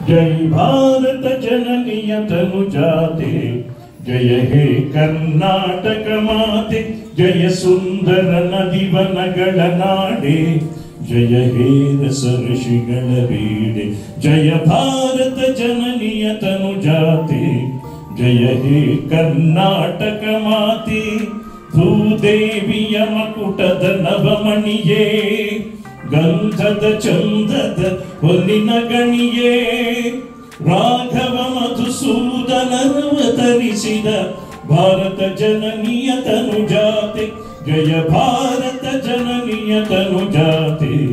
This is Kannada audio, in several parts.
जय भारत जननीय तनुजाते, जय हे कर्नाटक माते, जय सुंदर नदी वनಗಳ ನಾಡೆ, जय हे रस ऋषिಗಳ ಬೀಡೆ. जय भारत जननीय तनुजाते, जय हे कर्नाटक माते, ಭೂದೇವಿಯ ಮಕುಟದ ನವಮಣಿಯೇ, ಗಂಧದ ಚಂದದ ಹೊನ್ನಿನ ಗಣಿಯೇ, ರಾಘವ ಮಧುಸೂದನರವತರಿಸಿದ ಭಾರತ ಜನನಿಯ ತನುಜಾತೆ, ಜಯ ಭಾರತ ಜನನಿಯ ತನುಜಾತೆ,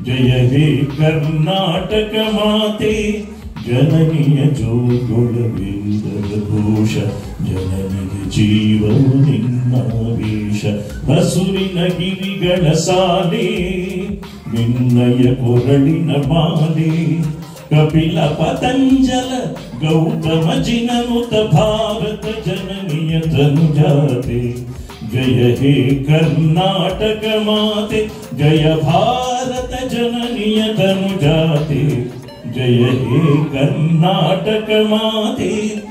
ಜಯ ಹೇ ಕರ್ನಾಟಕ ಮಾತೆ, ಜನನಿಯ ಜೋಗುಳವಿಂದದ ಘೋಷ, ಜನನಿಗೆ ಜೀವವು ನಿನ್ನಾವೇಶ. ಹಸುರಿನ ಗಿರಿಗಳ ಸಾಲೆ, ನಿನ್ನಯ ಕೊರಳಿನ ಮಾಲೆ, ಕಪಿಲ ಪತಂಜಲ ಗೌತಮ ಜಿನನುತ ಭಾರತ ಜನನಿಯ ತನುಜಾತೆ, ಜಯ ಹೇ ಕರ್ನಾಟಕ ಮಾತೆ, ಜಯ ಭಾರತ ಜನನಿಯ ತನುಜಾತೆ, जय हे कर्नाटक माते.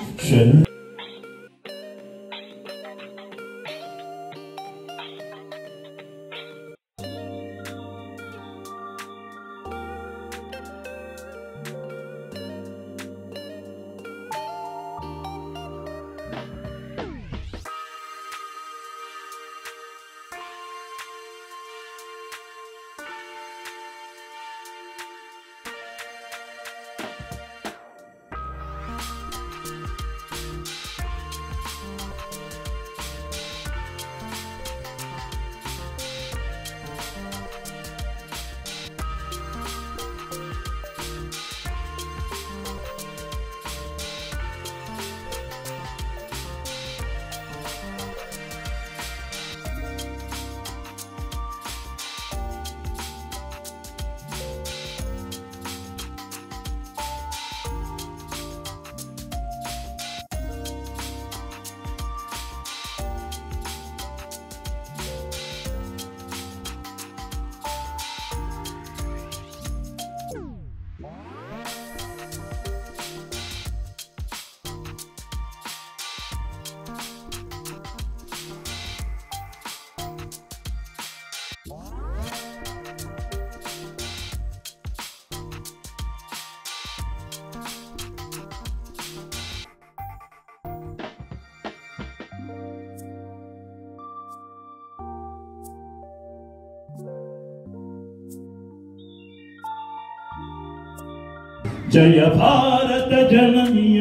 जय भारत जननीय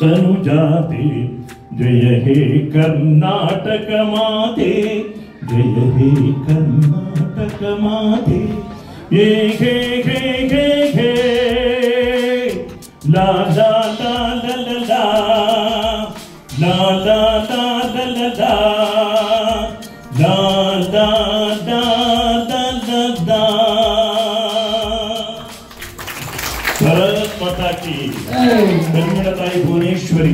तनुजाते, जय हे कर्नाटक माते, जय हे कर्नाटक माते. ये हे हे हे हे ला ला ला ला ला ला ला ला ला ला ला ला ला ला ला ला. भारत माता की, कन्नड़ ताई भुवनेश्वरी